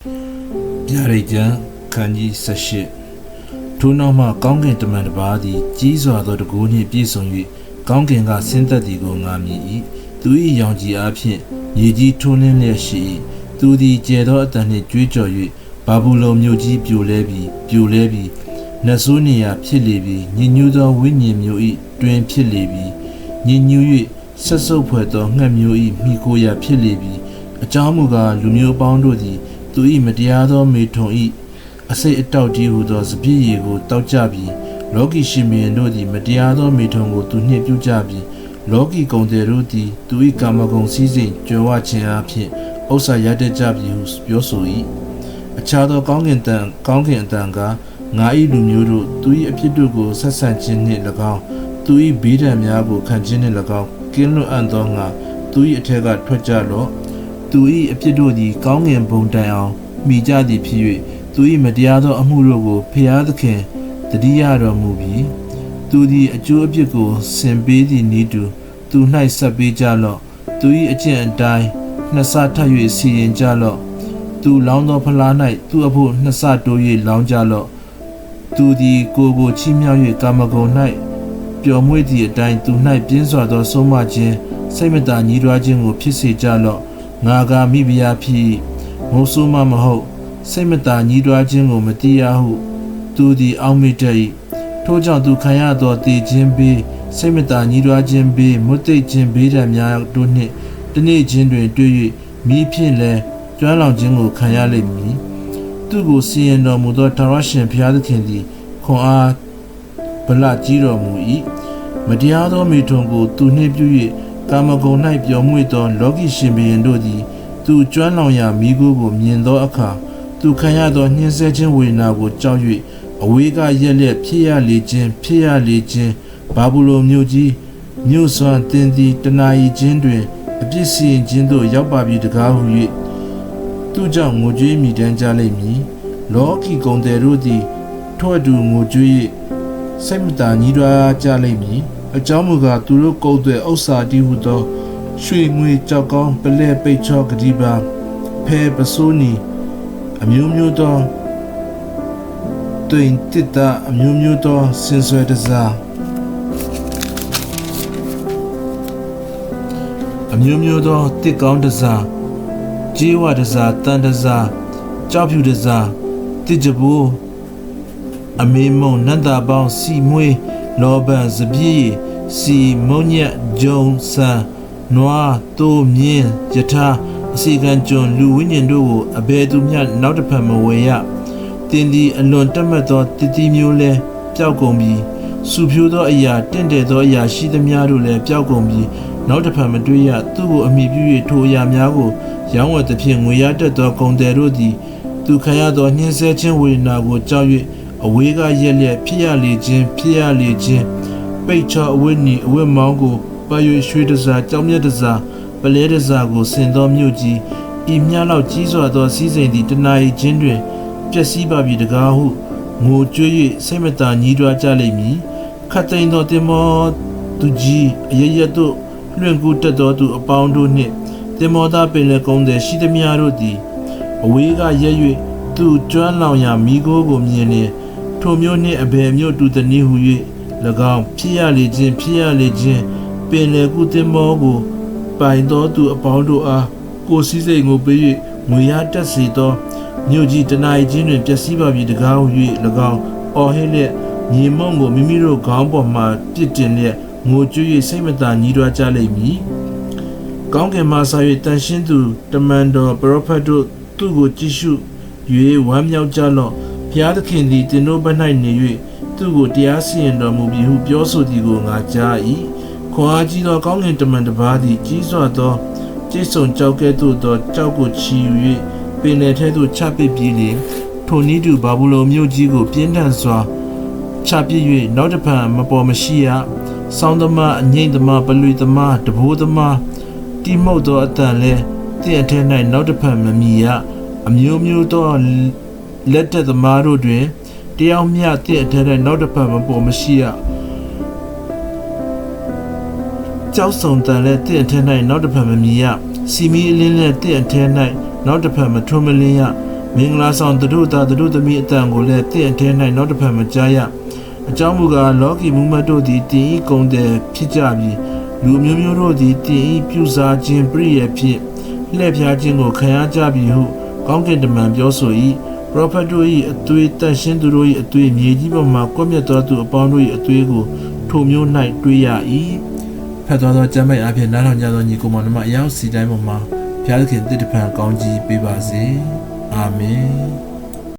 ဗျာဒိတ်ကျမ်းခန်းကြီး18ထိုနောက်မှကောင်းကင်တမန်တစ်ပါးသည်ကြီးစွာသောတကူနှင့်ပြည့်စုံ၍ကောင်းကင်ကဆင်းသက်သည်ကိုငါမြင်၏သူ၏ရောင်ခြည်အားဖြင့်မြေကြီးထွန်းလင်းလျက်ရှိ၏သူသည်ကျယ်သောအတန်နှင့်ကြွေးကြော်၍ဘာဘူးလုံမြို့ကြီးပြိုလဲပြီးနတ်ဆိုးနေရာဖြစ်လေပြီးညဉ့်ညူးသောဝိညာဉ်မျိုး၏တွင်ဖြစ်လေပြီးညဉ့်ညူး၍ဆက်ဆုပ်ဖွယ်သောငှက်မျိုး၏မိခိုရာဖြစ်လေပြီးအကြောင်းမူကားလူမျိုးပေါင်းတို့သည်သူ၏မတရားသောမေထုံ၏အစိတ်အတောက်ကြီးဟူသောစပြည့်ရည်ကိုတောက်ကြပြီးလောကီရှင်ဘုရင်တို့သည်မတရားသောမေထုံကိုသူနှင့်ပြုကြပြီးလောကီကုန်သည်တို့သည်သူ၏ကာမဂုဏ်စည်းစိမ်ကြွယ်ဝခြင်းအဖြစ်ဥစ္စာရတတ်ကြပြီဟုပြောဆို၏အခြားသောကောင်းကင်အတန်ကငါ၏လူမျိုးတို့သူ၏အဖြစ်တို့ကိုဆက်ဆံခြင်းနှင့်၎င်းသူ၏ဘေးဒဏ်များကိုခံခြင်းနှင့်၎င်းကင်းလွတ်အံ့သောငါသူ၏အထက်ကထွက်ကြလော့သူ၏အဖြစ်တို့သည်ကောင်းကင်ဘုံတိုင်အောင်မိကြသည်ဖြစ်၍သူ၏မတရားသောအမှုတို့ကိုဖျားသခင်တတိယတော်မူပြီးသူသည်အကျိုးအပြစ်ကိုဆင်ပေးသည့်နည်းတူသူ၌ဆက်ပေးကြလော့သူ၏အကျင့်အတိုင်းနှစ်ဆထပ်၍စီရင်ကြလော့သူလောင်းသောဖလား၌သူအဖို့နှစ်ဆတိုး၍လောင်းကြလော့သူသည်ကိုချီးမြှောက်၍ကာမဂုဏ်၌ပျော်မွေ့သည့်အတိုင်းသူ၌ပြင်းစွာသောဆုံးမခြင်းစိတ်မသာညှိတွားခြင်းကိုဖြစ်စေကြလော့ငါကမိဖုရားဖြစ်ငိုဆိုးမမဟုတ်စိတ်မသာညှိတွားခြင်းကိုမတိရဟုသူသည်အောက်မေ့တတ်၏ထို့ကြောင့်သူခံရသောတည်ခြင်းဘေးစိတ်မသာညှိတွားခြင်းဘေးမွတ်သိပ်ခြင်းဘေးဒဏ်များတို့နှင့်တနေ့ချင်းတွင်တွေ့၍မိဖြင့်လည်းကျွမ်းလောင်ခြင်းကိုခံရလိမ့်မည်သူကိုစီရင်တော်မူသောထာဝရရှင်ဘုရားသခင်သည်ခွန်အားဗလကြီးတော်မူ၏မတရားသောမိထုံကိုသူနှင့်ပြု၍ကာမဂုဏ်၌ပျော်မွေ့သောလောကီရှင်ဘုရင်တို့သည်သူကျွမ်းလောင်ရာမိခိုးကိုမြင်သောအခါသူခံရသောညှင်းဆဲခြင်းဝေဒနာကိုကြောက်၍အဝေးကရက်လျက်ဖြစ်ရလေခြင်းဘာဘူးလုံမြို့ကြီးမြို့စွမ်းတင်သည်တနာရီချင်းတွင်အပြစ်စီရင်ခြင်းသို့ရောက်ပါပြီတကားဟု၍သူကြောင့်ငိုကြွေးမိတမ်းကြလိမ့်မည်လောကီကုန်သည်တို့သည်ထို့အတူငိုကြွေး၍စိတ်မသာညှိတွားကြလိမ့်မည်အကြောင်းမူကားသူတို့ကုန်သည်ဥစ္စာတည်ဟုသောရွှေငွေကြောက်ကောင်းပလဲပိတ်ချောကတိပါဖဲပစိုးနီအမျိုးမျိုးသောတွင်တစ်တာအမျိုးမျိုးသောစင်ဆွဲတစားအမျိုးမျိုးသောတစ်ကောင်းတစားကြေးဝတစားတန်တစားကြောက်ဖြူတစားတစ်ကြဘိုးအမေမုံနန္တာပေါင်းစီမွေးလောဘန်စပြည့်စီမုံညက်ဂျုံဆန်နွားတိုးမြင်းယထာအစီကံကျွန်လူဝိညာဉ်တို့ကိုအဘယ်သူမျှနောက်တစ်ဖက်မဝယ်ရတင်းဒီအလွန်တက်မှတ်သောတတိမျိုးလဲပျောက်ကုန်ပြီးစုဖြိုးသောအရာတင့်တယ်သောအရာရှိသမျှတို့လည်းပျောက်ကုန်ပြီးနောက်တစ်ဖက်မတွေ့ရသူ့ကိုအမိပြု၍ထိုအရာများကိုရောင်းဝယ်သဖြင့်ငွေရတတ်သောကုန်သည်တို့သည်သူခံရသောညှင်းဆဲခြင်းဝေဒနာကိုကြောက်၍အဝေးကရက်လျက်ဖြစ်ရလေခြင်းပိတ်ချောအဝတ်နီအဝတ်မောင်းကိုပတ်၍ရွှေတစားကြောင်မြတ်တစားပလဲတစားကိုဆင်သောမြို့ကြီးဤမြလောက်ကြီးစွာသောစည်းစိမ်သည်တနာရီချင်းတွင်ပျက်စီးပါပြီတကားဟုငိုကြွေး၍စိတ်မသာညှိတွားကြလိမ့်မည်ခတ်သိမ်းသောတင်မောသူကြီးအရရတို့လွင့်ကူးတက်သောသူအပေါင်းတို့နှင့်တင်မောသားပင်လည်းကုန်းသည်ရှိသမျှတို့သည်အဝေးကရက်၍သူကျွမ်းလောင်ရာမိခိုးကိုမြင်လျင်ထိုမျိုးနှင့်အဘယ်မျိုးတူသည်နည်းဟု၍၎င်းဖြစ်ရလေခြင်းပင်လေကူတင်မောကိုပိုင်သောသူအပေါင်းတို့အားကိုစည်းစိမ်ကိုပေး၍ငွေရတက်စေသောမြို့ကြီးတနာရီချင်းတွင်ပျက်စီးပါပြီတကားဟု၍၎င်းအော်ဟစ်လျက်မြေမုံကိုမိမိတို့ခေါင်းပေါ်မှပစ်တင်လျက်ငိုကြွေး၍စိတ်မသာညှိတွားကြလိမ့်မည်ကောင်းကင်မှဆာ၍တန်ရှင်းသူတမန်တော်ပရောဖက်တို့သူ့ကိုကြည့်ရှု၍ဝမ်းမြောက်ကြလော့ဘုရားသခင်သည်တင်တို့ဘက်၌နေ၍သူ့ကိုတရားစီရင်တော်မူပြီဟုပြောဆိုသည်ကိုငါကြား၏ခွန်အားကြီးသောကောင်းကင်တမန်တစ်ပါးသည်ကြီးစွာသောကျိတ်ဆုံကြောက်ကဲ့သို့သောကြောက်ကိုချီယူ၍ပင်လယ်ထဲသို့ချပစ်ပြီးလျှင်ထိုနည်းတူဘာဘူးလုံမြို့ကြီးကိုပြင်းထန်စွာချပစ်၍နောက်တစ်ဖန်မပေါ်မရှိရဆောင်းသမားအငိမ့်သမားပလွေသမားတဘိုးသမားတိမှုတ်သောအတန်လဲတင့်အထက်၌နောက်တစ်ဖန်မမြည်ရအမျိုးမျိုးသောလက်တက်သမားတို့တွင်တယောက်မျှတင့်အထက်၌နောက်တစ်ဖန်မပေါ်မရှိရကြောက်ဆုံတန်လဲတင့်အထက်၌နောက်တစ်ဖန်မမြည်ရစီမီအလင်းလဲတင့်အထက်၌နောက်တစ်ဖန်မထွန်းမလင်းရ မင်္ဂလာဆောင်သူတို့သားသူတို့သမီးအတန်ကိုလည်းတင့်အထဲ၌နောက်တစ်ဖက်မကြားရအကြောင်းမူကားလောကီမူမတ်တို့သည်တင်ဤကုံတဲ့ဖြစ်ကြပြီးလူမျိုးမျိုးတို့သည်တင်ဤပြုစားခြင်းပြည့်ရဖြင့်လှည့်ဖျားခြင်းကိုခံရကြပြီဟုကောင်းကင်တမန်ပြောဆို၏ပရောဖက်တို့၏အသွေးတန်ရှင်းသူတို့၏အသွေးမြေကြီးပေါ်မှကွပ်မျက်သောသူအပေါင်းတို့၏အသွေးကိုထိုမျိုး၌တွေ့ရ၏ဖတ်တော်သောကျမ်းပိုက်အဖြစ်နားထောင်ကြသောညီကိုမောင်နှမအယောက်စီတိုင်းပေါ်မှာဘုရားသခင်တည်တံဖန်ကောင်းကြီးပေးပါစေအာမင်